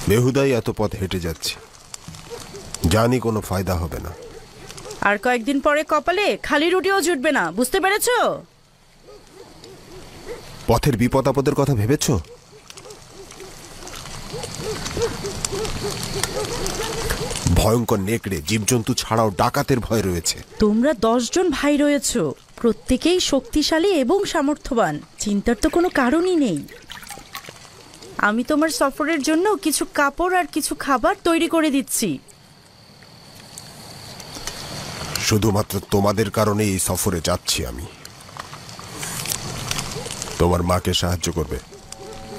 বেহুদাই এত পথ হেঁটে যাচ্ছি, জানি কোনো ফায়দা হবে না। আর কয়েকদিন পরে কপালে খালি রুটিও জুটবে না, বুঝতে পেরেছো? পথের বিপদ আপদের কথা ভেবেছো? ভয়ঙ্কর নেকড়ে, জীবজন্তু ছাড়াও ডাকাতের ভয় রয়েছে। তোমরা 10 জন ভাই রয়েছো, প্রত্যেকেই শক্তিশালী এবং সামর্থ্যবান। চিন্তার তো কোনো কারণই নেই। আমি তোমার সফরের জন্য কিছু কাপড় আর কিছু খাবার তৈরি করে দিচ্ছি। শুধুমাত্র তোমাদের কারণে এই সফরে যাচ্ছি আমি। তোমার মাকে সাহায্য করবে,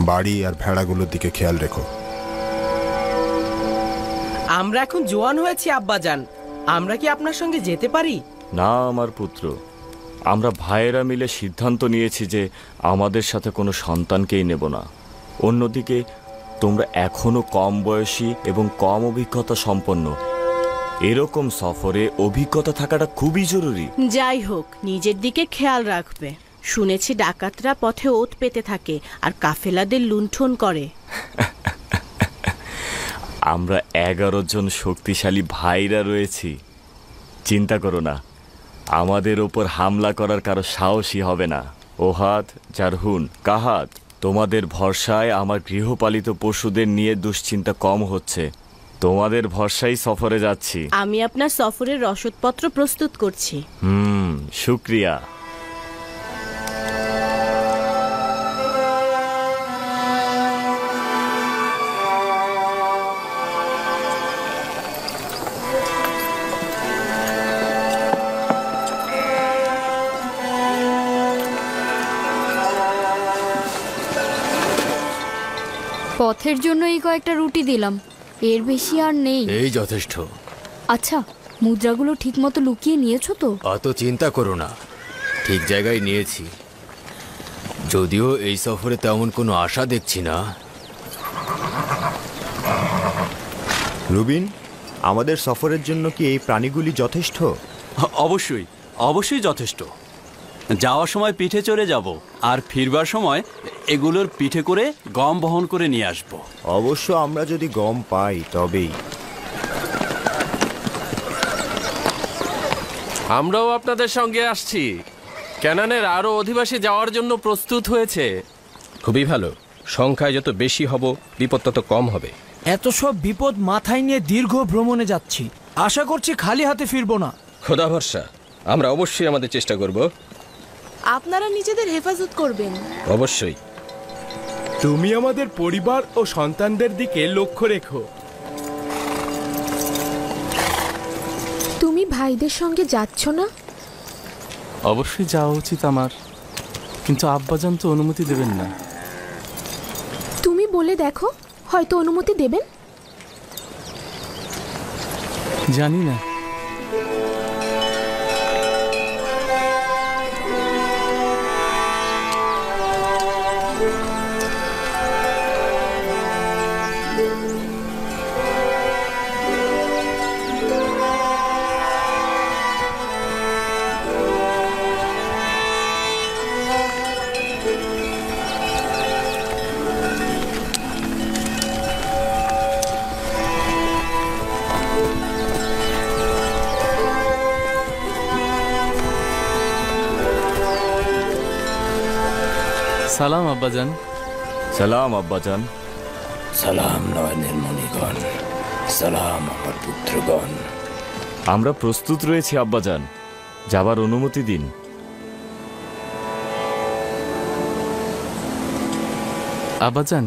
বাড়ি আর ভেড়াগুলোর দিকে খেয়াল রেখো। আমরা এখন জোয়ান হয়েছি আব্বাজান, আমরা কি আপনার সঙ্গে যেতে পারি? না আমার পুত্র, আমরা ভাইয়েরা মিলে সিদ্ধান্ত নিয়েছি যে আমাদের সাথে কোনো সন্তানকেই নেব না। অন্যদিকে তোমরা এখনো কম বয়সী এবং কম অভিজ্ঞতা সম্পন্ন। এরকম সফরে অভিজ্ঞতা থাকাটা খুবই জরুরি। যাই হোক, নিজের দিকে খেয়াল রাখবে। শুনেছি ডাকাতরা পথে ওত পেতে থাকে আর কাফেলাদের লুণ্ঠন করে। আমরা 11 জন শক্তিশালী ভাইরা রয়েছি, চিন্তা করো না, আমাদের ওপর হামলা করার কারো সাহসী হবে না। ওহাদ, জারহুন, কাহাত, তোমাদের ভরসায় আমার গৃহপালিত পশুদের নিয়ে দুশ্চিন্তা কম হচ্ছে। তোমাদের ভরসায় সফরে যাচ্ছি। আমি আপনার সফরের রসদপত্র প্রস্তুত করছি। শুক্রিয়া। পথের জন্য এই কয়েকটা রুটি দিলাম, এর বেশি আর নেই। এই যথেষ্ট। আচ্ছা, মুদ্রাগুলো ঠিকমতো লুকিয়ে নিয়েছো তো? অত চিন্তা করো না, ঠিক জায়গায় নিয়েছি। যদিও এই সফরে তেমন কোনো আশা দেখছি না। রুবিন, আমাদের সফরের জন্য কি এই প্রাণীগুলি যথেষ্ট? অবশ্যই, অবশ্যই যথেষ্ট। যাওয়ার সময় পিঠে চড়ে যাব, আর ফিরবার সময় এগুলোর পিঠে করে গম বহন করে নিয়ে আসব। অবশ্য আমরা যদি গম পাই তবেই। আমরাও আপনাদের সঙ্গে আসছি। ক্যানানের আরো অধিবাসী যাওয়ার জন্য প্রস্তুত হয়েছে। খুবই ভালো, সংখ্যায় যত বেশি হব বিপদ তত কম হবে। এত সব বিপদ মাথায় নিয়ে দীর্ঘ ভ্রমণে যাচ্ছি, আশা করছি খালি হাতে ফিরবো না। খোদা ভরসা, আমরা অবশ্যই আমাদের চেষ্টা করব। আপনারা নিজেদের হেফাজত করবেন। অবশ্যই। তুমি আমাদের পরিবার ও সন্তানদের দিকে লক্ষ্য রেখো। তুমি ভাইদের সঙ্গে যাচ্ছ না? অবশ্যই যাওয়া উচিত আমার, কিন্তু আব্বাজান তো অনুমতি দেবেন না। তুমি বলে দেখো, হয়তো অনুমতি দেবেন। জানি না। সালাম আব্বাজান। সালাম আব্বাজান। সালাম নয়নের মণিগণ, সালাম আমার পুত্রগণ। আমরা প্রস্তুত রয়েছি আব্বাজান, যাবার অনুমতি দিন। আব্বাজান,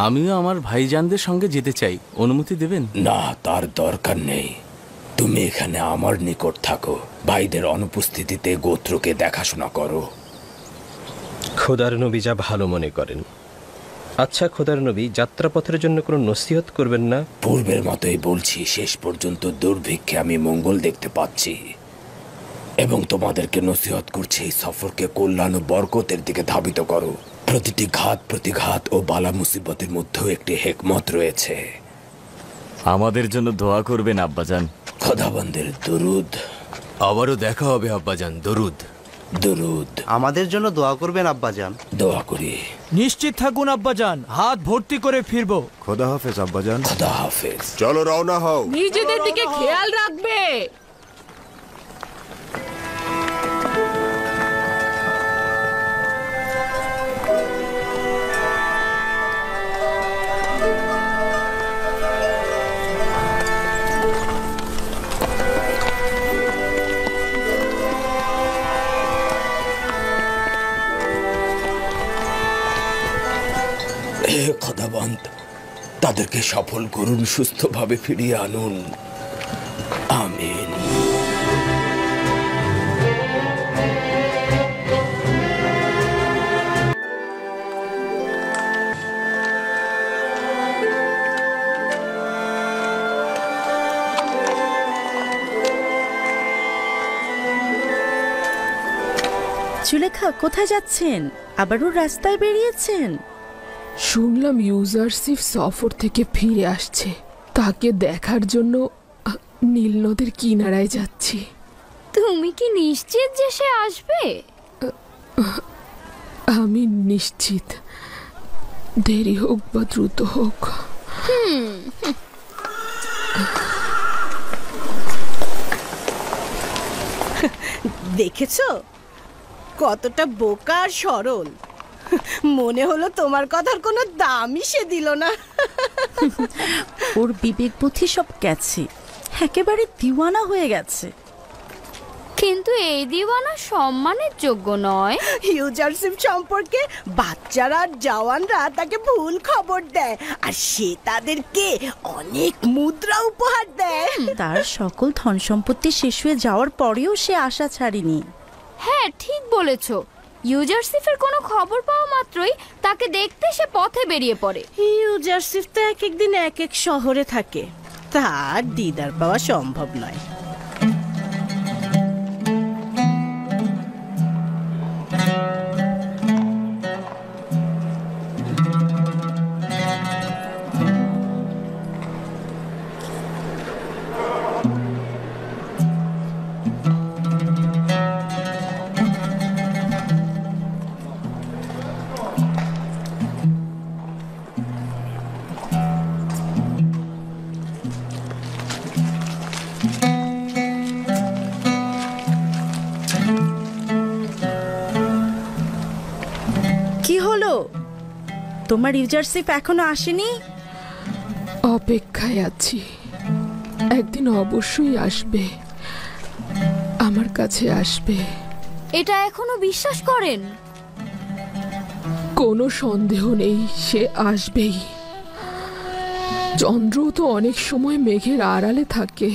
আমিও আমার ভাইজানদের সঙ্গে যেতে চাই, অনুমতি দেবেন? না, তার দরকার নেই। তুমি এখানে আমার নিকট থাকো, ভাইদের অনুপস্থিতিতে গোত্রকে দেখাশোনা করো। খোদার নবী যা ভালো মনে করেন। আচ্ছা খোদার নবী, যাত্রাপথের জন্য কোনো নসিহত করবেন না? পূর্বের মতোই বলছি, শেষ পর্যন্ত দুর্ভিক্ষে আমি মঙ্গল দেখতে পাচ্ছি, এবং তোমাদেরকে নসিহত করছি এই সফরকে কল্যাণ ও বরকতের দিকে ধাবিত করো। প্রতিটি ঘাত প্রতিঘাত ও বালা মুসিবতের মধ্যেও একটি হেকমত রয়েছে। আমাদের জন্য দোয়া করবেন আব্বাজান। খোদাবন্দের দরুদ। আবারও দেখা হবে আব্বাজান, দরুদ। দরুদ। আমাদের জন্য দোয়া করবেন আব্বাজান। দোয়া করি। নিশ্চিত থাকুন আব্বাজান, হাত ভর্তি করে ফিরবো। খোদা হাফেজ আব্বাজান। খোদা হাফেজ। চলো রওনা হও। নিজেদের দিকে খেয়াল রাখবে। হে খোদাবন্ত, তাদেরকে সফল করুন, সুস্থভাবে ফিরিয়ে আনুন। আমিন। জুলেখা, কোথায় যাচ্ছেন? আবারও রাস্তায় বেরিয়েছেন? শুনলাম ইউজারসিফ সফর থেকে ফিরে আসছে, তাকে দেখার জন্য নীল নদের কিনারায় যাচ্ছি। তুমি কি নিশ্চিত যে সে আসবে? আমি নিশ্চিত, দেরি হোক বা দ্রুত হোক। দেখেছো কতটা বোকা আর সরল। মনে হলো তোমার কথার কোনো দামই সে দিল না। ওর বিবেক বুদ্ধি সব গেছে, একেবারে দিওয়ানা হয়ে গেছে। কিন্তু এই দিওয়ানা সম্মানের যোগ্য নয়। ইউজারশিপ সম্পর্কে বাচ্চারা আর জওয়ানরা তাকে ভুল খবর দেয়, আর সে তাদেরকে অনেক মুদ্রা উপহার দেয়। তার সকল ধন সম্পত্তি শেষ হয়ে যাওয়ার পরেও সে আশা ছাড়েনি। হ্যাঁ, ঠিক বলেছো। ইউজারসিফের কোনো খবর পাওয়া মাত্রই তাকে দেখতে সে পথে বেরিয়ে পড়ে। ইউজারসিফ তো এক একদিন এক এক শহরে থাকে, তার দিদার পাওয়া সম্ভব নয়। তোমার ইউজারশিপ এখনো আসেনি? অপেক্ষায় আছি, একদিন অবশ্যই আসবে, আমার কাছে আসবে। এটা এখনো বিশ্বাস করেন? কোনো সন্দেহ নেই, সে আসবেই। চন্দ্র তো অনেক সময় মেঘের আড়ালে থাকে।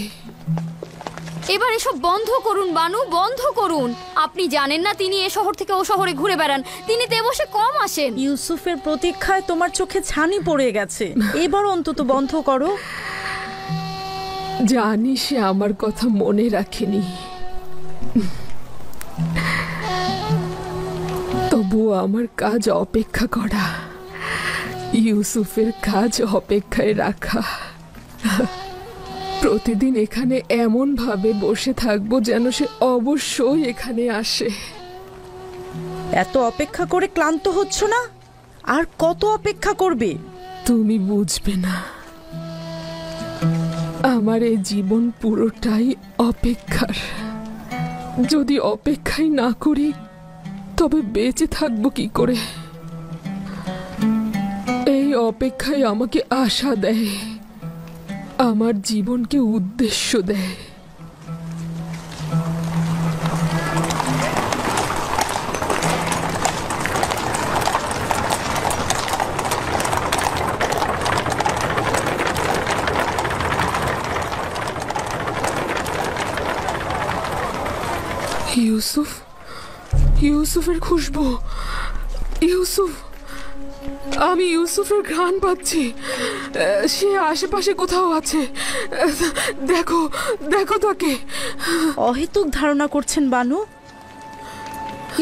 এবার এসব বন্ধ করুন বানু, বন্ধ করুন। আপনি জানেন না তিনি এ শহর থেকে ও শহরে ঘুরে বেড়ান, তিনি দেবসে কম আসেন। ইউসুফের প্রতীক্ষায় তোমার চোখে ছানি পড়ে গেছে, এবার অন্তত বন্ধ করো। জানি সে আমার কথা মনে রাখেনি, তবুও আমার কাজ অপেক্ষা করা, ইউসুফের কাজ অপেক্ষায় রাখা। প্রতিদিন এখানে এমন ভাবে বসে থাকবো যেন সে অবশ্যই এখানে আসে। এত অপেক্ষা করে ক্লান্ত হচ্ছ না? আর কত অপেক্ষা করবে? তুমি বুঝবে না, আমার এই জীবন পুরোটাই অপেক্ষার। যদি অপেক্ষাই না করি তবে বেঁচে থাকবো কি করে? এই অপেক্ষাই আমাকে আশা দেয়, আমার জীবনকে উদ্দেশ্য দেয়। ইউসুফ, ইউসুফের খুশবু, ইউসুফ, আমি ইউসুফের ঘ্রাণ পাচ্ছি। সে আশেপাশে কোথাও আছে, দেখো দেখো তাকে। অহেতুক ধারণা করছেন বানু,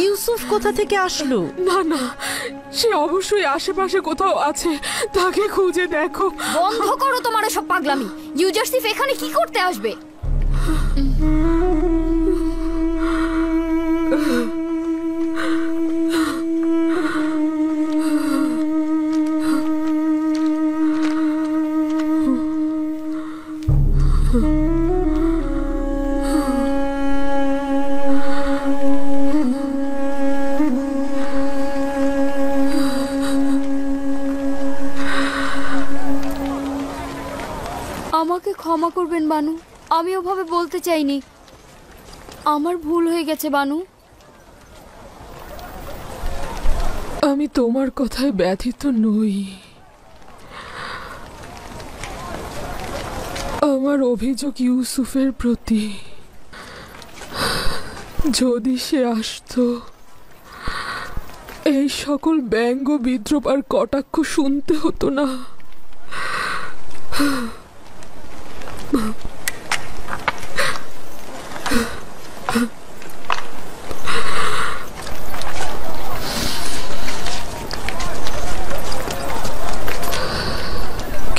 ইউসুফ কোথা থেকে আসলো? না না, সে অবশ্যই আশেপাশে কোথাও আছে, তাকে খুঁজে দেখো। বন্ধ করো তোমার সব পাগলামি। ইউজারসিফ এখানে কি করতে আসবে? করবেন বানু। আমি ওভাবে বলতে চাইনি, আমার ভুল হয়ে গেছে বানু। আমি তোমার কথায় ব্যথিত নই। আমার অভিযোগ ইউসুফের প্রতি। যদি সে আসতো, এই সকল ব্যঙ্গ বিদ্রোপ আর কটাক্ষ শুনতে হতো না।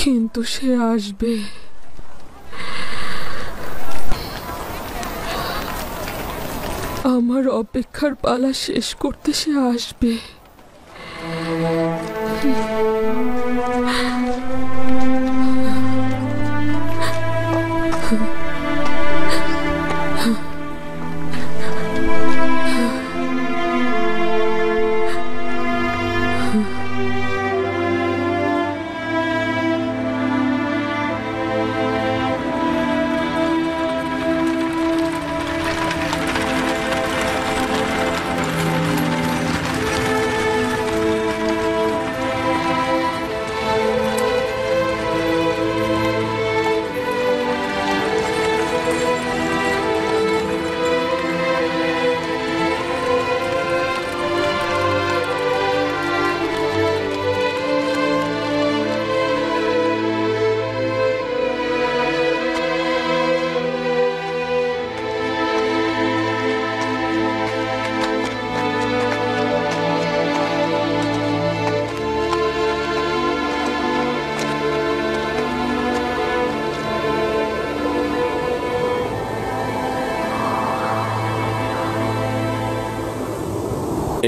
কিন্তু সে আসবে। আমার অপেক্ষার পালা শেষ করতে সে আসবে।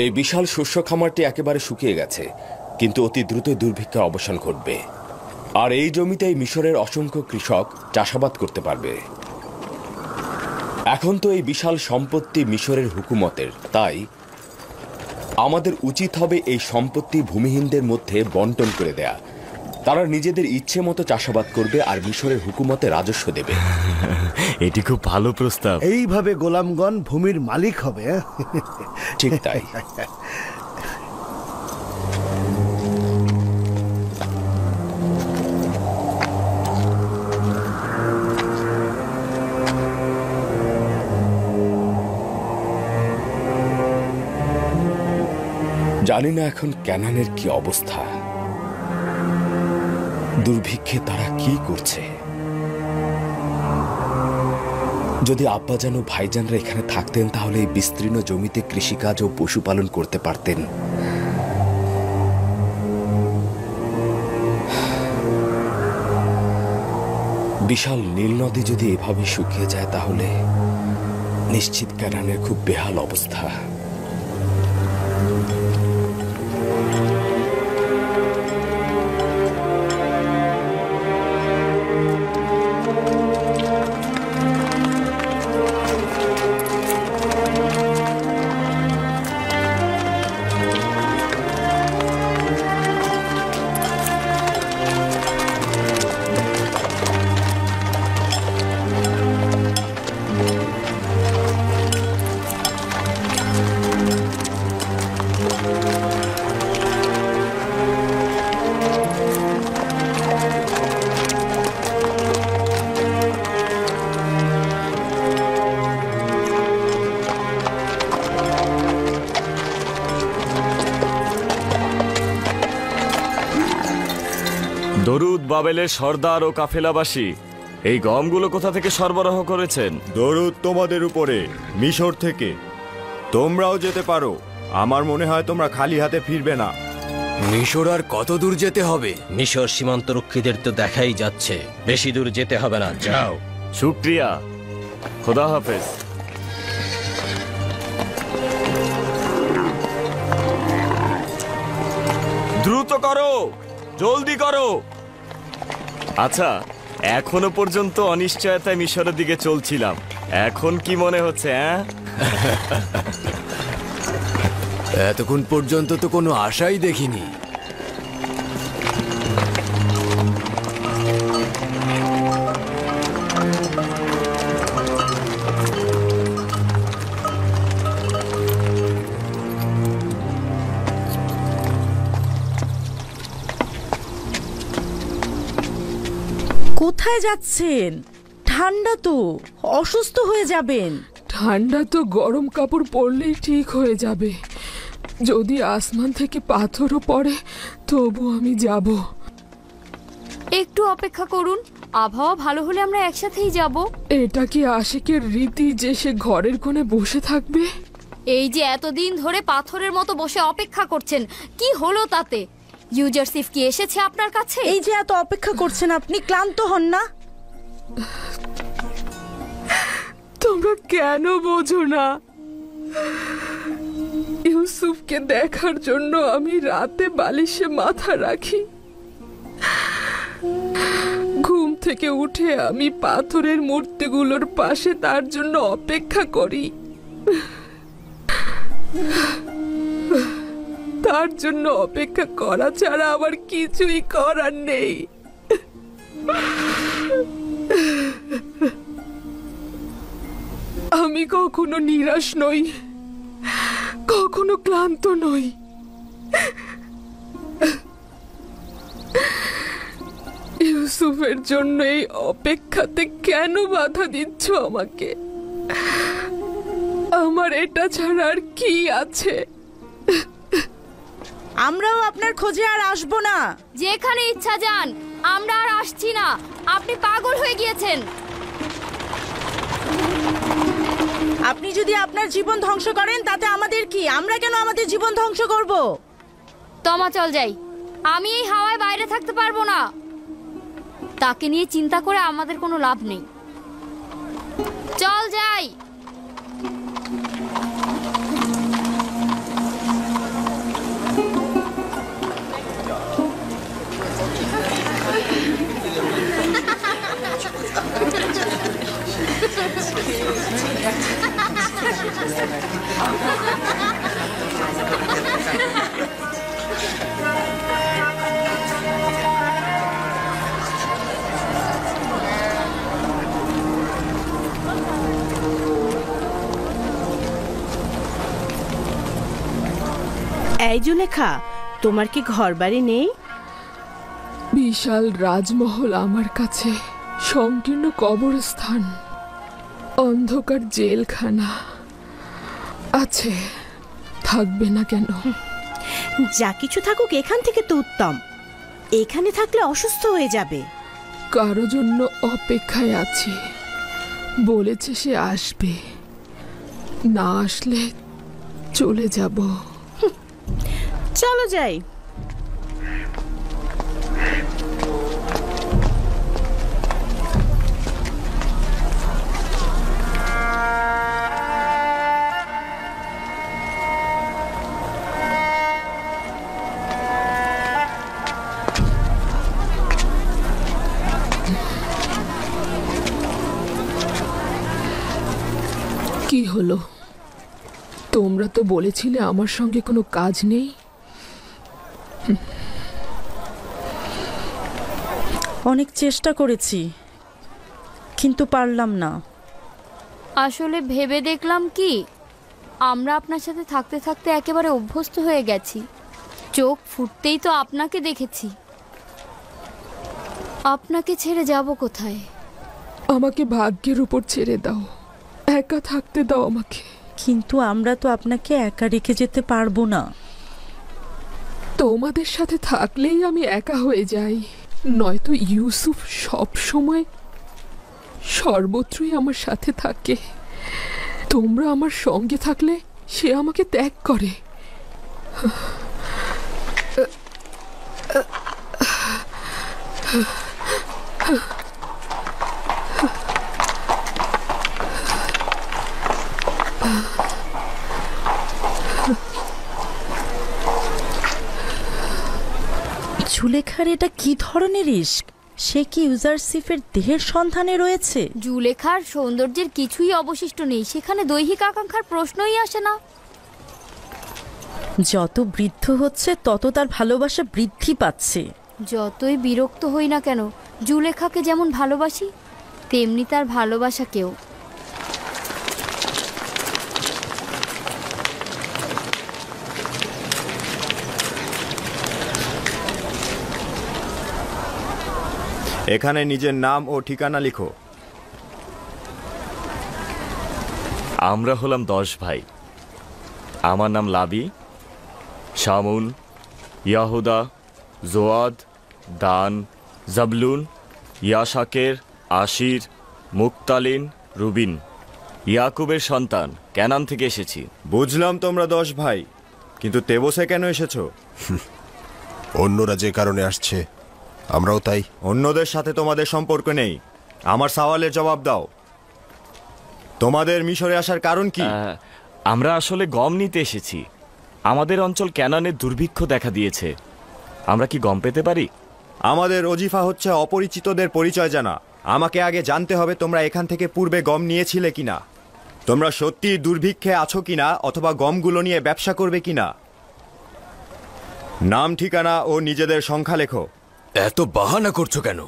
এই বিশাল শস্য খামারটি একেবারে শুকিয়ে গেছে, কিন্তু অতি দ্রুত দুর্ভিক্ষের অবসান ঘটবে। আর এই জমিতেই মিশরের অসংখ্য কৃষক চাষাবাদ করতে পারবে। এখন তো এই বিশাল সম্পত্তি মিশরের হুকুমতের, তাই আমাদের উচিত হবে এই সম্পত্তি ভূমিহীনদের মধ্যে বন্টন করে দেয়া। তারা নিজেদের ইচ্ছে মতো চাষাবাদ করবে আর মিশরের হুকুমতে রাজস্ব দেবে। এটি খুব ভালো প্রস্তাব। এইভাবে গোলামগণ ভূমির মালিক হবে। ঠিক তাই। জানি না এখন ক্যানানের কি অবস্থা, দুর্ভিক্ষে তারা কি করছে। যদি আব্বাজান ও ভাইজানরা এখানে থাকতেন তাহলে এই বিস্তীর্ণ জমিতে কৃষিকাজ ও পশুপালন করতে পারতেন। বিশাল নীল নদী যদি এভাবে শুকিয়ে যায় তাহলে নিশ্চিত ক্যানানের খুব বেহাল অবস্থা। দরুদ বাবেলের সর্দার ও কাফেলাবাসী, এই গমগুলো কোথা থেকে সরবরাহ করেছেন? দরুদ তোমাদের উপরে, মিশর থেকে। তোমরাও যেতে পারো। আমার মনে হয় তোমরা খালি হাতে ফিরবে না। মিশর আর কত দূর যেতে হবে? মিশর সীমান্তরক্ষীদের তো দেখাই যাচ্ছে, বেশি দূর যেতে হবে না, যাও। শুক্রিয়া, খোদা হাফেজ। দ্রুত করো, জলদি করো। আচ্ছা, এখনো পর্যন্ত অনিশ্চয়তায় মিশরের দিকে চলছিলাম, এখন কি মনে হচ্ছে? এতক্ষণ পর্যন্ত তো কোনো আশাই দেখিনি। কোথায় যাচ্ছেন? ঠান্ডা তো, অসুস্থ হয়ে যাবেন। ঠান্ডা তো গরম কাপড় পরলেই ঠিক হয়ে যাবে। যদি আসমান থেকে পাথরও পড়ে তবু আমি যাব। একটু অপেক্ষা করুন, আবহাওয়া ভালো হলে আমরা একসাথেই যাব। এটা কি আশিকের রীতি যে সে ঘরের কোণে বসে থাকবে? এই যে এতদিন ধরে পাথরের মতো বসে অপেক্ষা করছেন, কি হলো তাতে? ইউজারসিফ কি এসেছে আপনার কাছে? এই যে এত অপেক্ষা করছেন, আপনি ক্লান্ত হন না? তোমরা কেন বোঝো না? ইউসুফকে দেখার জন্য আমি রাতে বালিশে মাথা রাখি। ঘুম থেকে উঠে আমি পাথরের মূর্তিগুলোর পাশে তার জন্য অপেক্ষা করি। তার জন্য অপেক্ষা করা ছাড়া আমার কিছুই করার নেই। আমি কখনো নিরাশ নই, কখনো ক্লান্ত নই। ইউসুফের জন্য এই অপেক্ষাতে কেন বাধা দিচ্ছ আমাকে? আমার এটা ছাড়া আর কি আছে? আমরাও আপনার খোঁজে আর আসবো না। যেখানে ইচ্ছা যান, আমরা আর আসছি না। আপনি পাগল হয়ে গিয়েছেন। আপনি যদি আপনার জীবন ধ্বংস করেন তাতে আমাদের কি? আমরা কেন আমাদের জীবন ধ্বংস করব? তমা চল যাই, আমি এই হাওয়ায় বাইরে থাকতে পারবো না। তাকে নিয়ে চিন্তা করে আমাদের কোনো লাভ নেই। চল যাই। এই জুলেখা, তোমার কি ঘর বাড়ি নেই? বিশাল রাজমহল আমার কাছে সংকীর্ণ কবরস্থান, অন্ধকার জেলখানা আছে, থাকবে না কেন? যা কিছু থাকুক এখান থেকে তো উত্তম। এখানে থাকলে অসুস্থ হয়ে যাবে। কারো জন্য অপেক্ষায় আছি, বলেছে সে আসবে, না আসলে চলে যাব। চলো যাই। কি হলো? তোমরা তো বলেছিলে আমার সঙ্গে কোনো কাজ নেই। অনেক চেষ্টা করেছি কিন্তু পারলাম না। আসলে ভেবে দেখলাম কি, আমরা আপনার সাথে থাকতে থাকতে একেবারে অভ্যস্ত হয়ে গেছি। চোখ ফুটতেই তো আপনাকে দেখেছি। আপনাকে ছেড়ে যাব কোথায়? আমাকে ভাগ্যের উপর ছেড়ে দাও, একা থাকতে দাও আমাকে। কিন্তু আমরা তো আপনাকে একা রেখে যেতে পারবো না। তোমাদের সাথে থাকলেই আমি একা হয়ে যাই, নয়তো ইউসুফ সব সময় সর্বত্রই আমার সাথে থাকে। তোমরা আমার সঙ্গে থাকলে সে আমাকে ত্যাগ করে। জুলেখার এটা কি ধরনের ইশক? সে কি ইউজারসিফের দেহের সন্ধানে রয়েছে? জুলেখার সৌন্দর্যের কিছুই অবশিষ্ট নেই, সেখানে দৈহিক আকাঙ্ক্ষার প্রশ্নই আসে না। যত বৃদ্ধ হচ্ছে তত তার ভালোবাসা বৃদ্ধি পাচ্ছে। যতই বিরক্ত হই না কেন, জুলেখাকে যেমন ভালোবাসি তেমনি তার ভালোবাসাকেও। এখানে নিজের নাম ও ঠিকানা লিখো। আমরা হলাম 10 ভাই। আমার নাম লাবি, শামুন, ইয়াহুদা, জোয়াদ, দান, জাবলুন, ইয়াশাকের, আশির, মুক্তালিন, রুবিন। ইয়াকুবের সন্তান, ক্যানান থেকে এসেছি। বুঝলাম তোমরা 10 ভাই, কিন্তু তেবসে কেন এসেছো? অন্যরা যে কারণে আসছে আমরাও তাই। অন্যদের সাথে তোমাদের সম্পর্ক নেই। আমার সওয়ালের জবাব দাও। তোমাদের মিশরে আসার কারণ কি? আমরা আসলে গম নিতে এসেছি। আমাদের অঞ্চল ক্যানানের দুর্ভিক্ষ দেখা দিয়েছে। আমরা কি গম পেতে পারি? আমাদের ওজিফা হচ্ছে অপরিচিতদের পরিচয় জানা। আমাকে আগে জানতে হবে তোমরা এখান থেকে পূর্বে গম নিয়েছিলে কিনা, তোমরা সত্যি দুর্ভিক্ষে আছো কিনা, অথবা গমগুলো নিয়ে ব্যবসা করবে কিনা। নাম, ঠিকানা ও নিজেদের সংখ্যা লেখো। এত বাহানা করছো কেন?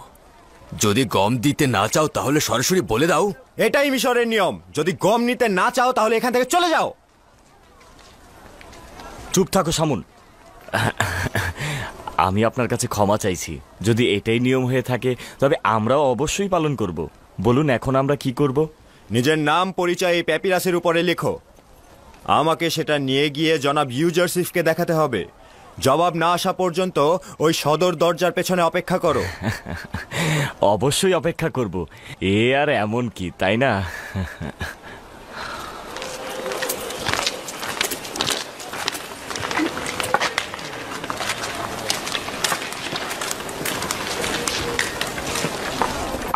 যদি গম দিতে না চাও তাহলে সরাসরি বলে দাও। এটাই মিশরের নিয়ম। যদি গম নিতে না চাও তাহলে এখান থেকে চলে যাও। চুপ থাকো শামুন। আমি আপনার কাছে ক্ষমা চাইছি। যদি এটাই নিয়ম হয়ে থাকে তবে আমরাও অবশ্যই পালন করব। বলুন এখন আমরা কি করব? নিজের নাম, পরিচয় এই প্যাপিরাসের উপরে লেখো। আমাকে সেটা নিয়ে গিয়ে জনাব ইউজারসিফকে দেখাতে হবে। জবাব না আসা পর্যন্ত ওই সদর দরজার পেছনে অপেক্ষা করো। অবশ্যই অপেক্ষা করব। এ আর এমন কি, তাই না?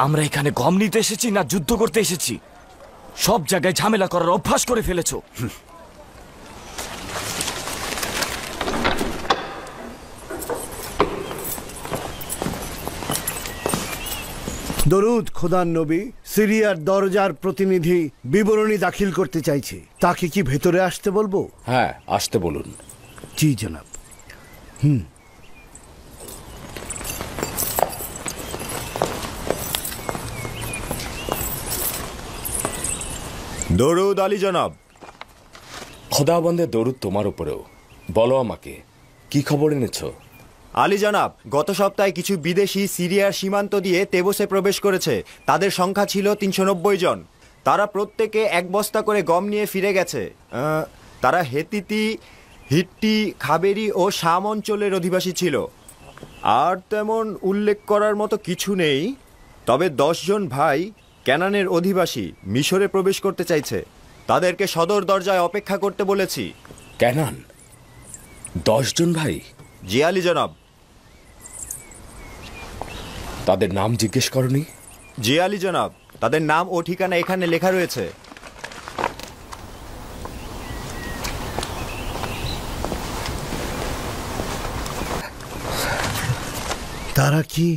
আমরা এখানে গম নিতে এসেছি না যুদ্ধ করতে এসেছি? সব জায়গায় ঝামেলা করার অভ্যাস করে ফেলেছো। দরুদ খোদার নবী। সিরিয়ার দরজার প্রতিনিধি বিবরণী দাখিল করতে চাইছে। তাকে কি ভেতরে আসতে বলবো? হ্যাঁ, আসতে বলুন। জি জনাব। দরুদ আলী জনাব। খোদাবন্দের দরুদ তোমার উপরেও। বলো আমাকে, কি খবর এনেছো? আলী জনাব, গত সপ্তাহে কিছু বিদেশি সিরিয়ার সীমান্ত দিয়ে তেবসে প্রবেশ করেছে। তাদের সংখ্যা ছিল 390 জন। তারা প্রত্যেকে 1 বস্তা করে গম নিয়ে ফিরে গেছে। তারা হেতিতি, হিট্টি, খাবেরি ও শাম অঞ্চলের অধিবাসী ছিল। আর তেমন উল্লেখ করার মতো কিছু নেই। তবে 10 জন ভাই ক্যানানের অধিবাসী মিশরে প্রবেশ করতে চাইছে। তাদেরকে সদর দরজায় অপেক্ষা করতে বলেছি। ক্যানান 10 জন ভাই? জি আলী জনাব। তাদের নাম জিজ্ঞেস করনি? জি আলী জনাব, তাদের নাম ও ঠিকানা এখানে লেখা রয়েছে। তারা কি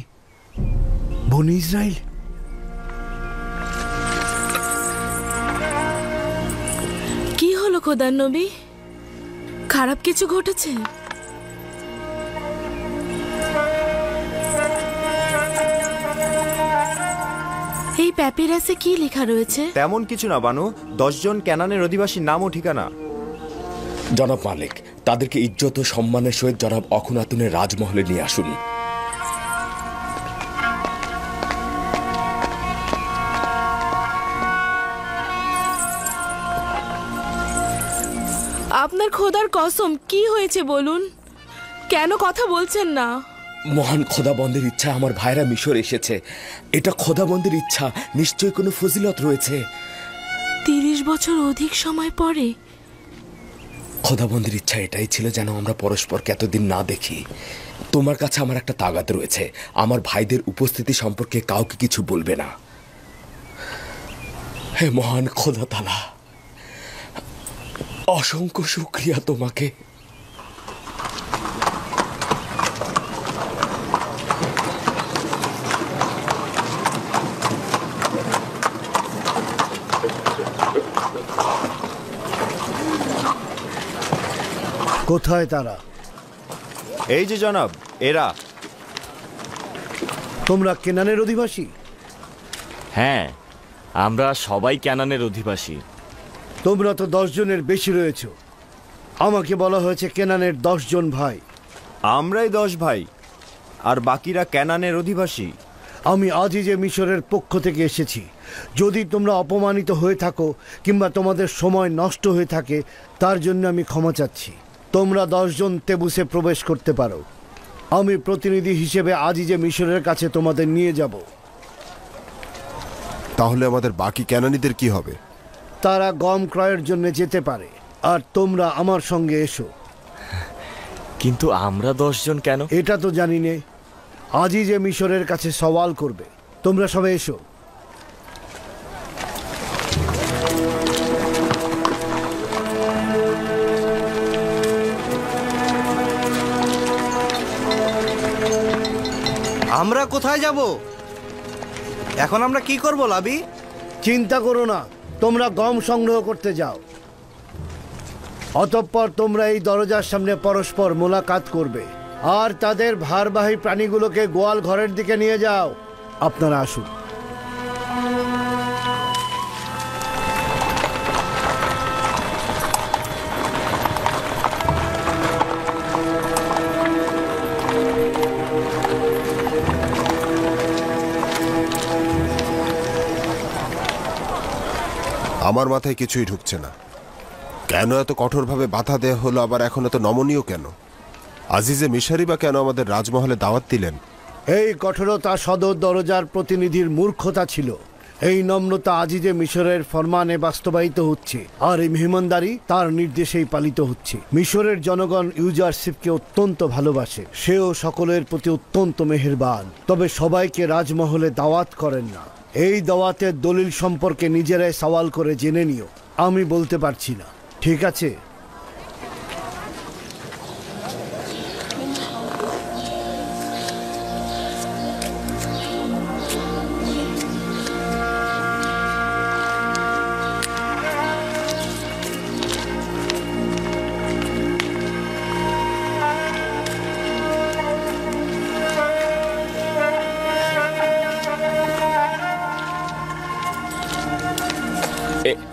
বনি ইসরাইল? কি হলো খোদার নবী? খারাপ কিছু ঘটেছে? এই প্যাপিরাসে কি লেখা রয়েছে? তেমন কিছু না বানু। 10 জন ক্যানানের অধিবাসীর নাম ও ঠিকানা। জনাব মালিক, তাদেরকে ইজ্জত ও সম্মানের সহিত জনাব অখুনাতুনের রাজমহলে নিয়ে আসুন। আপনার খোদার কসম, কি হয়েছে বলুন? কেন কথা বলছেন না? মহান খোদাবন্দের ইচ্ছা আমার ভাইরা মিশর এসেছে। এটা খোদাবন্দের ইচ্ছা, নিশ্চয়ই কোনো ফজিলত রয়েছে। 30 বছর অধিক সময় পরে খোদাবন্দের ইচ্ছা এটাই ছিল যেন আমরা পরস্পরকে এতদিন না দেখি। তোমার কাছে আমার একটা তাগাদ রয়েছে, আমার ভাইদের উপস্থিতি সম্পর্কে কাউকে কিছু বলবে না। হে মহান খোদা তাআলা, অসংখ্য শুকরিয়া তোমাকে। কোথায় তারা? এই যে জনাব, এরা। তোমরা কেনানের অধিবাসী? হ্যাঁ, আমরা সবাই ক্যানানের অধিবাসী। তোমরা তো 10 জনের বেশি রয়েছে। আমাকে বলা হয়েছে কেনানের 10 জন ভাই। আমরাই 10 ভাই, আর বাকিরা ক্যানানের অধিবাসী। আমি আজিজে মিশরের পক্ষ থেকে এসেছি। যদি তোমরা অপমানিত হয়ে থাকো কিংবা তোমাদের সময় নষ্ট হয়ে থাকে, তার জন্য আমি ক্ষমা চাচ্ছি। তোমরা 10 জন তেবুসে প্রবেশ করতে পারো। আমি প্রতিনিধি হিসেবে আজিজে মিশরের কাছে তোমাদের নিয়ে যাব। তাহলে আমাদের বাকি কেনানীদের কি হবে? তারা গম ক্রয়ের জন্য যেতে পারে, আর তোমরা আমার সঙ্গে এসো। কিন্তু আমরা 10 জন কেন? এটা তো জানি নে। আজিজে মিশরের কাছে সওয়াল করবে। তোমরা সবাই এসো। আমরা কোথায় যাব? এখন আমরা কি করব লাবি? চিন্তা করো না, তোমরা গম সংগ্রহ করতে যাও। অতঃপর তোমরা এই দরজার সামনে পরস্পর মোলাকাত করবে, আর তাদের ভারবাহী প্রাণীগুলোকে গোয়াল ঘরের দিকে নিয়ে যাও। আপনারা আসুন। আমার মাথায় কিছুই ঢুকছে না। কেন এত কঠোরভাবে বাধা দেয়া হলো, আবার এখন এত নমনীয় কেন? আজিজে মিশরি বা কেন আমাদের রাজমহলে দাওয়াত দিলেন? এই কঠোরতা সদর দরজার প্রতিনিধির মূর্খতা ছিল। এই নম্রতা আজিজে মিশরের ফরমানে বাস্তবায়িত হচ্ছে, আর এই মেহমানদারি তার নির্দেশেই পালিত হচ্ছে। মিশরের জনগণ ইউজারশিপকে অত্যন্ত ভালোবাসে। সেও সকলের প্রতি অত্যন্ত মেহেরবান। তবে সবাইকে রাজমহলে দাওয়াত করেন না। এই দাওয়াতের দলিল সম্পর্কে নিজেরাই সওয়াল করে জেনে নিও। আমি বলতে পারছি না, ঠিক আছে?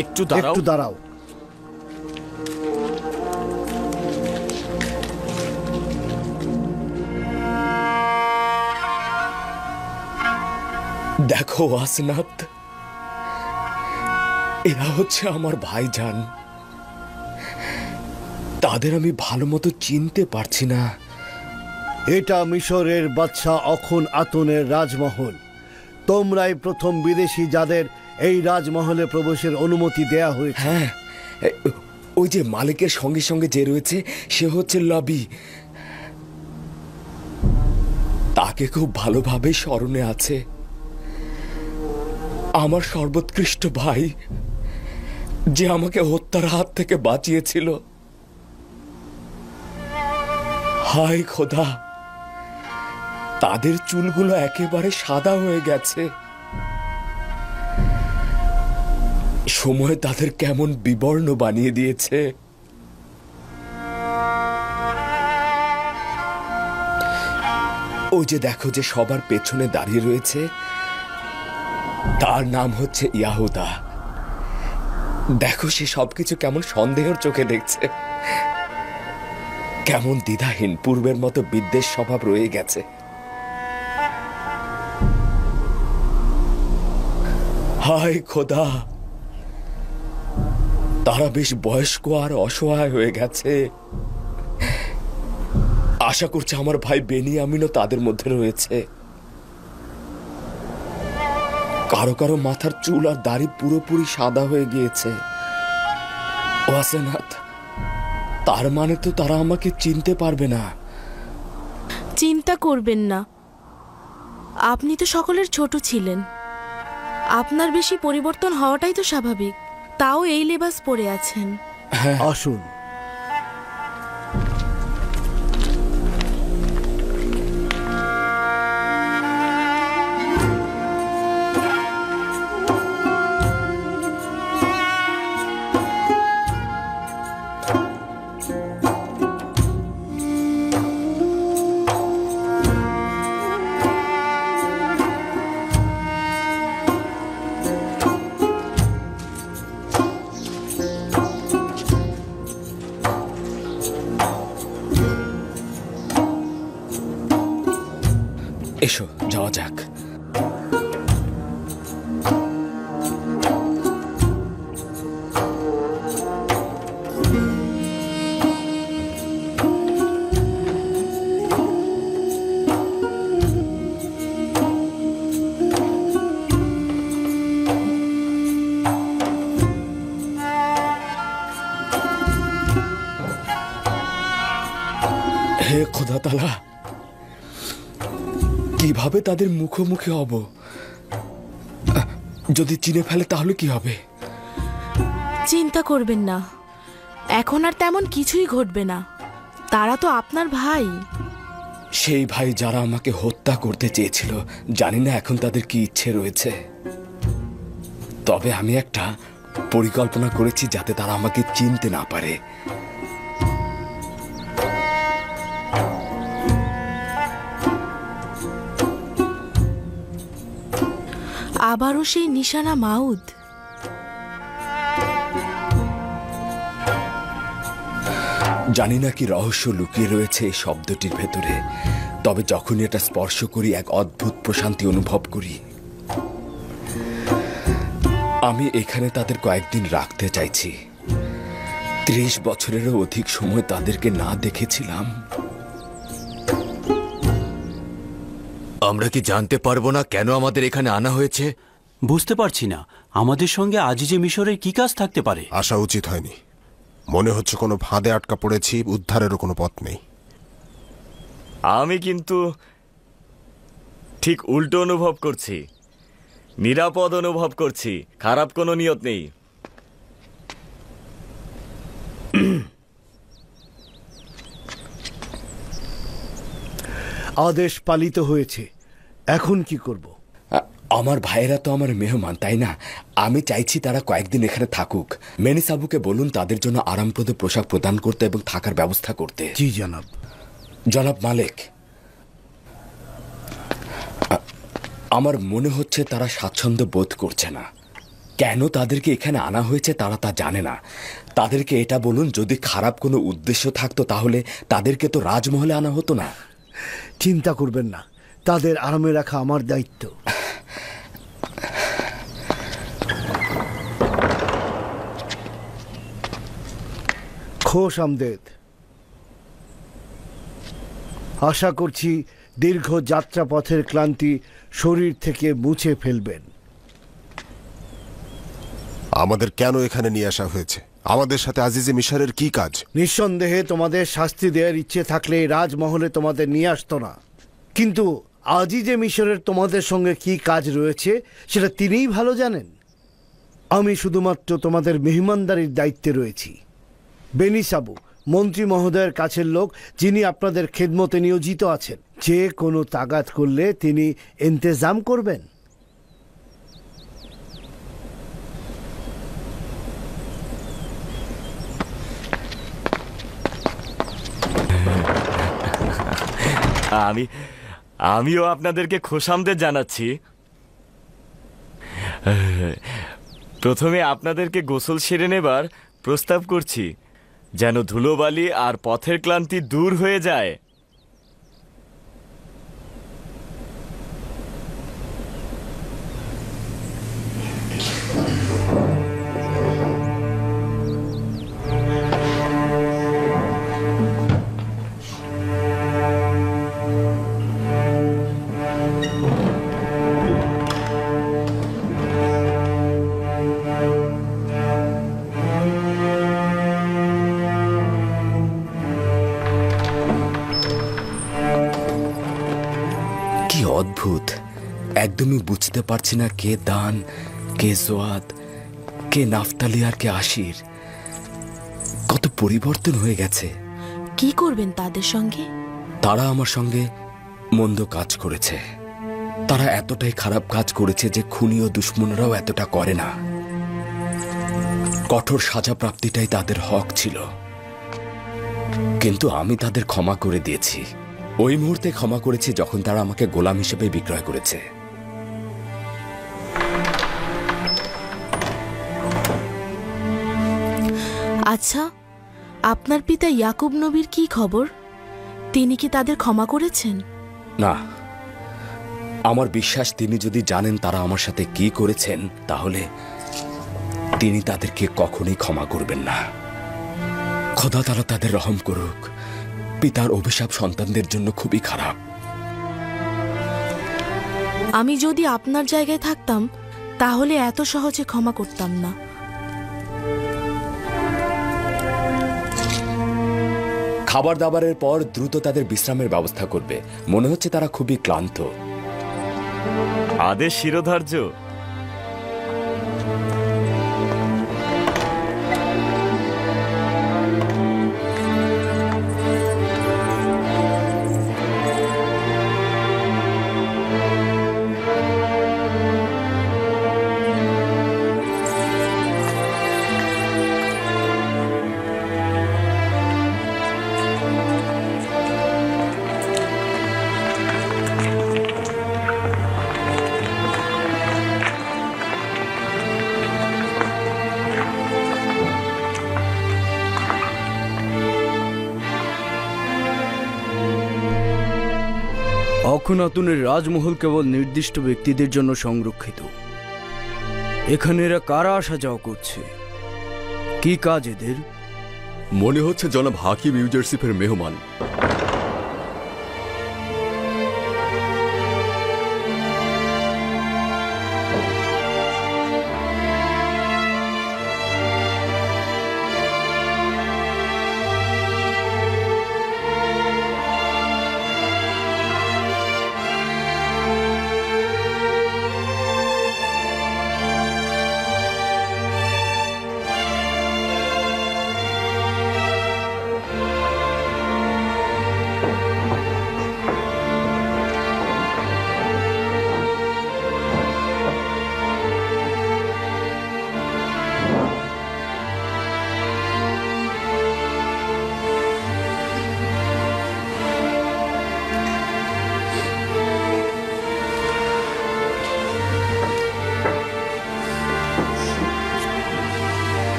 একটু দাঁড়াও। দেখো ওয়াসনাত, এরা হচ্ছে আমার ভাইজান। তাদের আমি ভালো মতো চিনতে পারছি না। এটা মিশরের বাদশাহ অখন আতনের রাজমহল। তোমরাই প্রথম বিদেশি যাদের এই রাজমহলে প্রবেশের অনুমতি দেয়া হয়েছে। হ্যাঁ, ওই যে মালিকের সঙ্গে সঙ্গে যে রয়েছে সে হচ্ছে লবি। তাকে খুব ভালোভাবে স্মরণে আছে। আমার সর্বোৎকৃষ্ট ভাই, যে আমাকে হত্যার হাত থেকে বাঁচিয়েছিল। হায় খোদা, তাদের চুলগুলো একেবারে সাদা হয়ে গেছে। সময় তাদের কেমন বিবর্ণ বানিয়ে দিয়েছে। ওই যে দেখো, যে সবার পেছনে দাঁড়িয়ে রয়েছে, তার নাম হচ্ছে ইয়াহুদা। দেখো, সে সবকিছু কেমন সন্দেহের চোখে দেখছে, কেমন দ্বিধাহীন। পূর্বের মতো বিদ্বেষ স্বভাব রয়ে গেছে। হায় খোদা, তারা বেশ বয়স্ক আর অসহায় হয়ে গেছে। আশা করছি আমার ভাই বেনিয়ামিনও তাদের মধ্যে রয়েছে। কারো কারো মাথার চুল আর দাড়ি পুরোপুরি সাদা হয়ে গিয়েছে। ওয়াসেনাত, তার মানে তো তারা আমাকে চিনতে পারবে না। চিন্তা করবেন না, আপনি তো সকলের ছোট ছিলেন। আপনার বেশি পরিবর্তন হওয়াটাই তো স্বাভাবিক। তাও এই লেবাস পরে আছেন। আসুন। এসো, যাওয়া যাক। হে খোদা তাআলা, কিভাবে তাদের মুখোমুখি হব? যদি চিনে ফেলে তাহলে কি হবে? চিন্তা করবেন না, এখন আর তেমন কিছুই ঘটবে না। তারা তো আপনার ভাই। সেই ভাই যারা আমাকে হত্যা করতে চেয়েছিল, জানি না এখন তাদের কি ইচ্ছে রয়েছে। তবে আমি একটা পরিকল্পনা করেছি যাতে তারা আমাকে চিনতে না পারে। আবারও সেই নিশানা মাউদ। জানি না কি রহস্য লুকিয়ে রয়েছে এই শব্দটির ভেতরে, তবে যখনই এটা স্পর্শ করি এক অদ্ভুত প্রশান্তি অনুভব করি। আমি এখানে তাদের কয়েকদিন রাখতে চাইছি। 30 বছরেরও অধিক সময় তাদেরকে না দেখেছিলাম। আমরা কি জানতে পারবো না কেন আমাদের এখানে আনা হয়েছে? বুঝতে পারছি না, আমাদের সঙ্গে আজিজে মিশরের কি কাজ থাকতে পারে? আসা উচিত হয়নি। মনে হচ্ছে কোনো ফাঁদে আটকা পড়েছি, উদ্ধারেরও কোনো পথ নেই। আমি কিন্তু ঠিক উল্টো অনুভব করছি, নিরাপদ অনুভব করছি, খারাপ কোনো নিয়ত নেই। আদেশ পালিত হয়েছে, এখন কি করব? আমার ভাইয়েরা তো আমার মেহমান, তাই না? আমি চাইছি তারা কয়েকদিন এখানে থাকুক। মেনিসাবুকে বলুন তাদের জন্য আরামপ্রদ পোশাক প্রদান করতে এবং থাকার ব্যবস্থা করতে। জি জনাব। জনাব মালিক, আমার মনে হচ্ছে তারা স্বাচ্ছন্দ্য বোধ করছে না। কেন তাদেরকে এখানে আনা হয়েছে তারা তা জানে না। তাদেরকে এটা বলুন, যদি খারাপ কোনো উদ্দেশ্য থাকতো তাহলে তাদেরকে তো রাজমহলে আনা হতো না। চিন্তা করবেন না, তাদের আরামে রাখা আমার দায়িত্ব। খোশ আমদেদ। আশা করছি দীর্ঘ যাত্রাপথের ক্লান্তি শরীর থেকে মুছে ফেলবেন। আমাদের কেন এখানে নিয়ে আসা হয়েছে? আমাদের সাথে আজিজে মিশরের কি কাজ? নিঃসন্দেহে তোমাদের শাস্তি দেওয়ার ইচ্ছে থাকলে রাজমহলে তোমাদের নিয়ে আসতো না, কিন্তু আজিজে মিশরের তোমাদের সঙ্গে কি কাজ রয়েছে সেটা তিনিই ভালো জানেন। আমি শুধুমাত্র তোমাদের মেহমানদারির দায়িত্বে রয়েছি। বেনিসাবু মন্ত্রী মহোদয়ের কাছের লোক, যিনি আপনাদের খেদমতে নিয়োজিত আছেন। যে কোনো তাগাদ করলে তিনি ইন্তজাম করবেন। আমিও আপনাদেরকে খোশামদেদ জানাচ্ছি। প্রথমে আপনাদেরকে গোসল সেরে নেবার প্রস্তাব করছি, যেন ধুলোবালি আর পথের ক্লান্তি দূর হয়ে যায়। অদ্ভুত, একদমই বুঝতে পারছি না কে দান, কে জোয়াদ, কে নাফতালি আর কে আশির। কত পরিবর্তন হয়ে গেছে। কি করবেন তাদের সঙ্গে? তারা আমার সঙ্গে মন্দ কাজ করেছে। তারা এতটাই খারাপ কাজ করেছে যে খুনি ও দুশ্মনরাও এতটা করে না। কঠোর সাজা প্রাপ্তিটাই তাদের হক ছিল, কিন্তু আমি তাদের ক্ষমা করে দিয়েছি। ওই মুহূর্তে ক্ষমা করেছি যখন তারা আমাকে গোলাম হিসেবে বিক্রয় করেছে। আচ্ছা, আপনার পিতা ইয়াকুব নবীর কি খবর? তিনি কি তাদের ক্ষমা করেছেন? না, আমার বিশ্বাস তিনি যদি জানেন তারা আমার সাথে কি করেছেন, তাহলে তিনি তাদেরকে কখনোই ক্ষমা করবেন না। খোদা তাআলা তাদের রহম করুক। পিতার অভিশাপ সন্তানদের জন্য খুবই খারাপ। আমি যদি আপনার জায়গায় থাকতাম তাহলে এত সহজে ক্ষমা করতাম না। খাবার দাবারের পর দ্রুত তাদের বিশ্রামের ব্যবস্থা করবে। মনে হচ্ছে তারা খুবই ক্লান্ত। আদেশ শিরোধার্য। অখনাতুনের রাজমহল কেবল নির্দিষ্ট ব্যক্তিদের জন্য সংরক্ষিত। এখানে এরা কারা আসা যাওয়া করছে? কি কাজ এদের? মনে হচ্ছে জনাব হাকিম ইউজারশিপের মেহমান।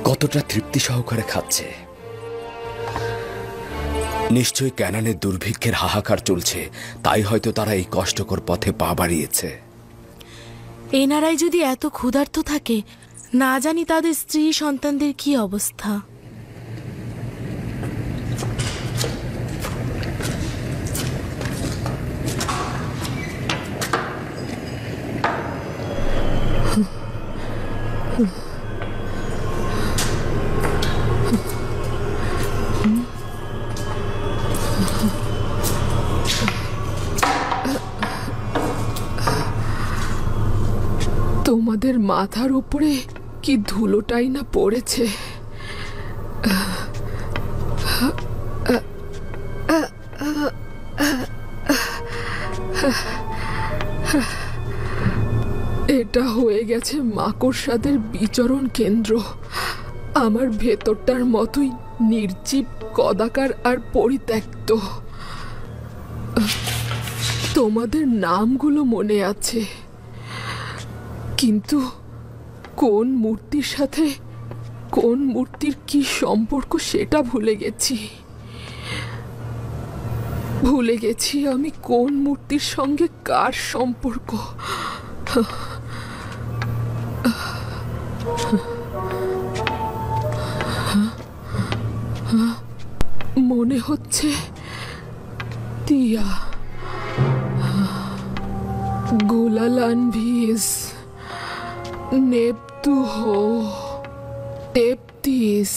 কতটা তৃপ্তি সহকারে খাচ্ছে। নিশ্চয়ই ক্যানানের দুর্ভিক্ষের হাহাকার চলছে, তাই হয়তো তারা এই কষ্টকর পথে পা বাড়িয়েছে। এনারাই যদি এত ক্ষুধার্ত থাকে, না জানি তাদের স্ত্রী সন্তানদের কি অবস্থা। তোমাদের মাথার উপরে কি ধুলোটাই না পড়েছে। এটা হয়ে গেছে মাকড়সাদের বিচরণ কেন্দ্র। আমার ভেতরটার মতোই নির্জীব, কদাকার আর পরিত্যক্ত। তোমাদের নামগুলো মনে আছে, কিন্তু কোন মূর্তির সাথে কোন মূর্তির কি সম্পর্ক সেটা ভুলে গেছি। ভুলে গেছি আমি কোন মূর্তির সঙ্গে কার সম্পর্ক। মনে হচ্ছে তিয়া, গোলালানভিস, নেপতুহো, টেপতিস,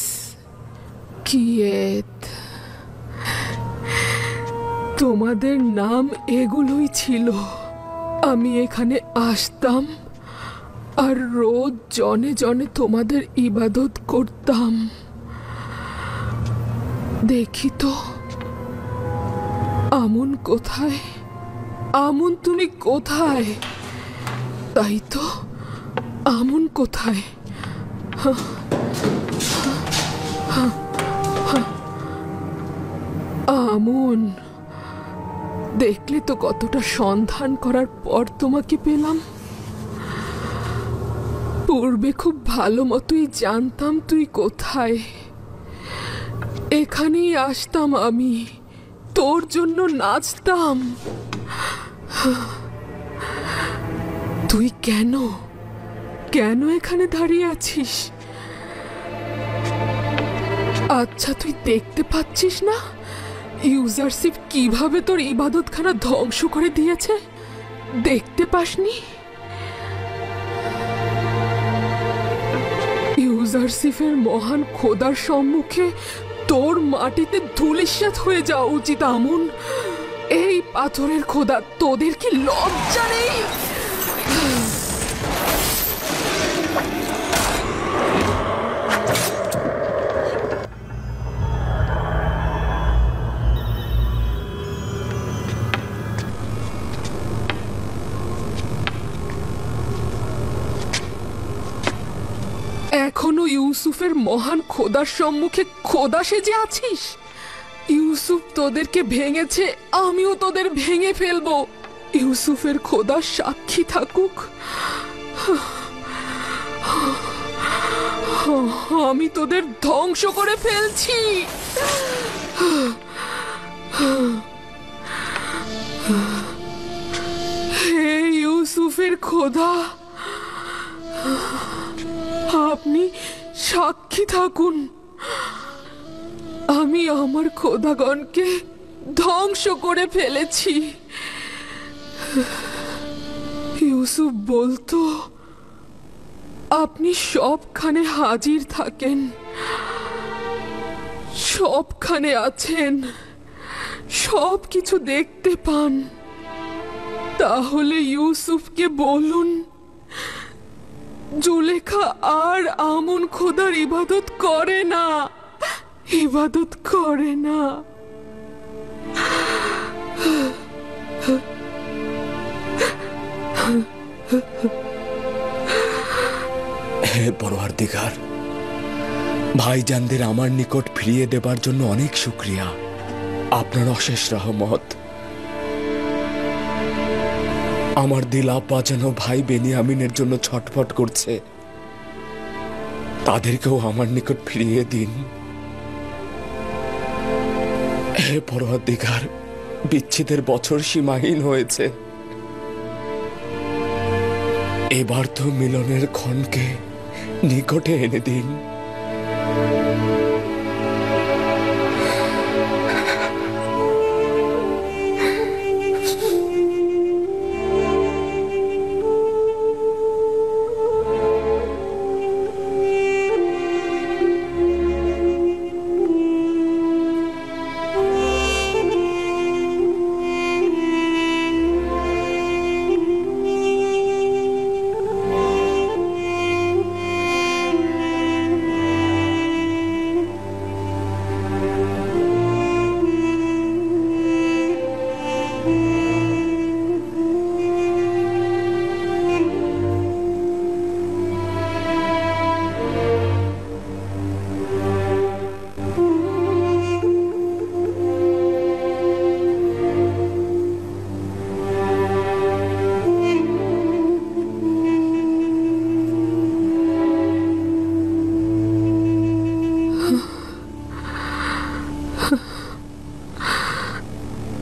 কিয়েত। তোমাদের নাম এগুলোই ছিল। আমি এখানে আসতাম আর রোজ জনে জনে তোমাদের ইবাদত করতাম। দেখি তো আমন কোথায়? আমন তুমি কোথায়? তাই তো, আমন কোথায়? আমন, দেখলে তো কতটা সন্ধান করার পর তোমাকে পেলাম। পূর্বে খুব ভালো মতোই জানতাম তুই কোথায়। এখানেই আসতাম আমি, তোর জন্য নাচতাম। তুই কেন কেন এখানে দাঁড়িয়ে আছিস? আচ্ছা, তুই দেখতে পাচ্ছিস না ইউজারশিপ কিভাবে তোর ইবাদতখানা ধ্বংস করে দিয়েছে? দেখতে পাসনি? ইউজারশিপের মহান খোদার সম্মুখে তোর মাটিতে ধূলিসাৎ হয়ে যাওয়া উচিত আমুন। এই পাথরের খোদা, তোদের কি লজ্জা নেই? এখনো ইউসুফের মহান খোদার সম্মুখে খোদা সেজে আছিস? ইউসুফ তোদেরকে ভেঙেছে, আমিও তোদের ভেঙে ফেলবো। ইউসুফের খোদা সাক্ষী থাকুক, আমি তোদের ধ্বংস করে ফেলছি। হে ইউসুফের খোদা, আপনি সাক্ষী থাকুন, আমি আমার খোদাগণকে ধ্বংস করে ফেলেছি। ইউসুফ বলতো, আপনি সবখানে হাজির থাকেন, সবখানে আছেন, সব কিছু দেখতে পান। তাহলে ইউসুফকে বলুন, জুলেখা আর আমন খোদার ইবাদত করে না, ইবাদত করে না। হে পরওয়ারদিগার, ভাইজানদের আমার নিকট ফিরিয়ে দেবার জন্য অনেক শুকরিয়া। আপনার অশেষ রহমত। আমার দিল আপা যেন ভাই বেনিয়ামিনের জন্য ছটফট করছে, তাদেরকেও আমার নিকট ফিরিয়ে দিন। হে পরওয়ারদিগার, বিচ্ছেদের বছর সীমাহীন হয়েছে, এবার তো মিলনের ক্ষণকে নিকটে এনে দিন।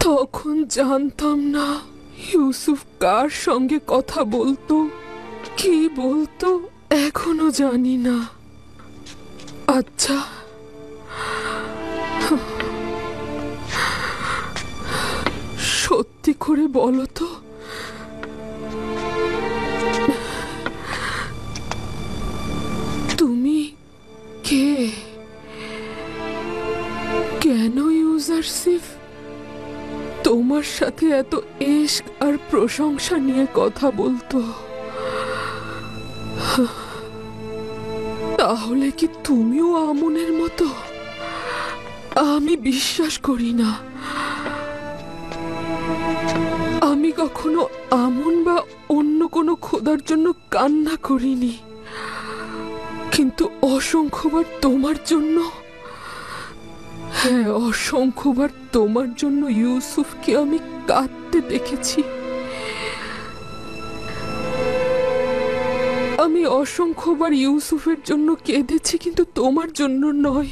তখন জানতাম না ইউসুফ কার সঙ্গে কথা বলতো, কি বলতো, এখনো জানি না। আচ্ছা, সত্যি করে বলো তো, তুমি কে? কেন ইউজারশিপ তোমার সাথে এত ইশক আর প্রশংসা নিয়ে কথা বলতো? তাহলে কি তুমিও আমনের মতো? আমি বিশ্বাস করি না। আমি কখনো আমন বা অন্য কোনো খোদার জন্য কান্না করিনি, কিন্তু অসংখ্যবার তোমার জন্য, হ্যাঁ অসংখ্যবার তোমার জন্য ইউসুফকে আমি কাঁদতে দেখেছি। আমি অসংখ্যবার ইউসুফের জন্য কেঁদেছি, কিন্তু তোমার জন্য নয়।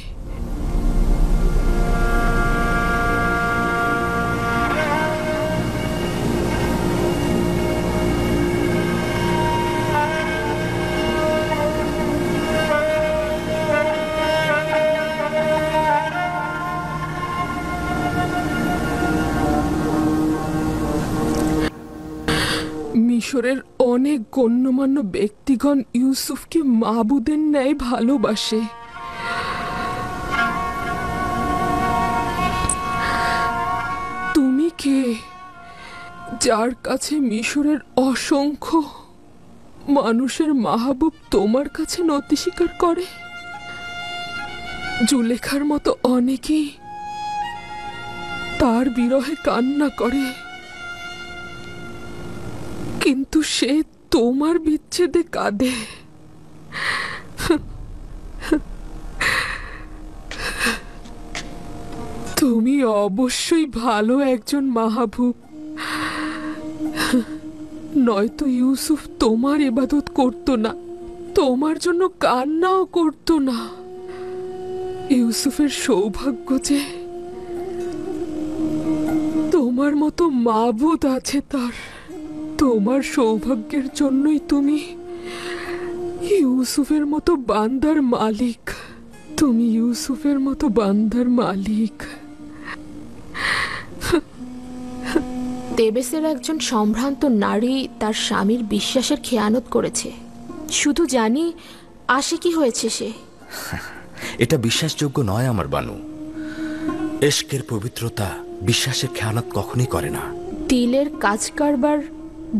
মিশরের অনেক গণ্যমান্য ব্যক্তিগণ ইউসুফকে মাবুদের ন্যায় ভালোবাসে। তুমি কে, যার কাছে মিশরের অসংখ্য মানুষের মাহবুব তোমার কাছে নতি স্বীকার করে? জুলেখার মতো অনেকেই তার বিরহে কান্না করে, কিন্তু সে তোমার বিচ্ছেদে কাঁদে। তুমি অবশ্যই ভালো একজন মাহবুব, নয়তো ইউসুফ তোমার ইবাদত করত না, তোমার জন্য কান্নাও করত না। ইউসুফের সৌভাগ্য যে তোমার মতো মাবুদ আছে তার। তোমার সৌভাগ্যের জন্যই তুমি ইউসুফের মতো বান্দার মালিক। তুমি ইউসুফের মতো বান্দার মালিক। তেবেসের একজন সম্ভ্রান্ত নারী তার স্বামীর বিশ্বাসের খেয়ানত করেছে। শুধু জানি আসে কি হয়েছে সে। এটা বিশ্বাসযোগ্য নয় আমার বানু। এশকের পবিত্রতা বিশ্বাসের খেয়ানত কখনই করে না। তিলের কাজ কারবার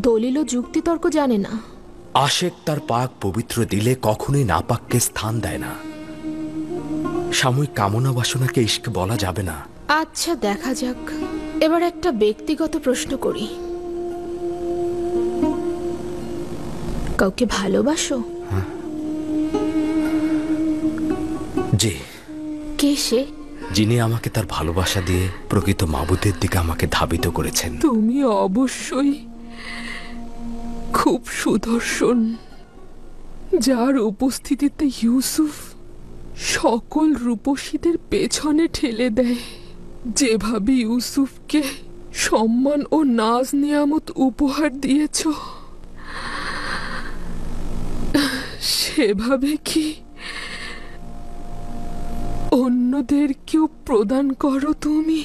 দলিল ও যুক্তিতর্ক জানে না। আশেক তার পাক পবিত্র দিলে কখনোই নাপাককে স্থান দেয় না। সাময়িক কামনা বাসনাকে ইশক বলা যাবে না। আচ্ছা, দেখা যাক। এবার একটা ব্যক্তিগত প্রশ্ন করি, কাউকে ভালোবাসো? জি। কে সে? যিনি আমাকে তার ভালোবাসা দিয়ে প্রকৃত মাবুদের দিকে আমাকে ধাবিত করেছেন। তুমি অবশ্যই খুব সুদর্শন, যার উপস্থিতিতে ইউসুফ সকল রূপসীদের পেছনে ঠেলে দেয়। যেভাবে ইউসুফকে সম্মান ও নাজ নিয়ামত উপহার দিয়েছ, সেভাবে কি অন্যদেরকেও প্রদান করো তুমি?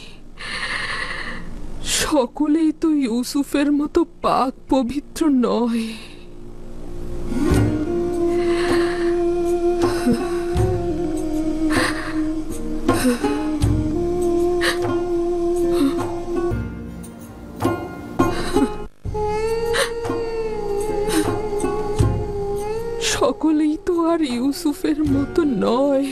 সকলেই তো ইউসুফের মতো পাক পবিত্র নয়। সকলেই তো আর ইউসুফের মতো নয়।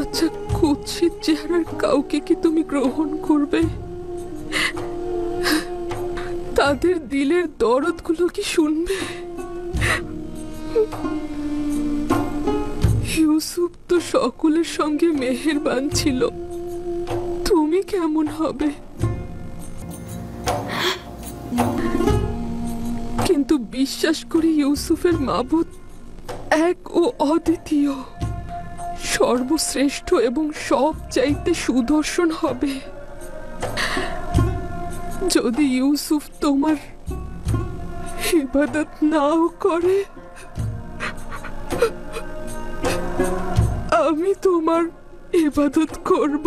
আচ্ছা, কুৎসিত চেহারার কাউকে কি তুমি গ্রহণ করবে? তাদের দিলের দরদগুলো কি শুনবে? ইউসুফ তো সকলের সঙ্গে মেহেরবান ছিল, তুমি কেমন হবে? কিন্তু বিশ্বাস করি ইউসুফের মাবুদ এক ও অদ্বিতীয়, সর্বশ্রেষ্ঠ এবং সবচাইতে সুদর্শন হবে। যদি ইউসুফ তোমার ইবাদত নাও করে, আমি তোমার ইবাদত করব।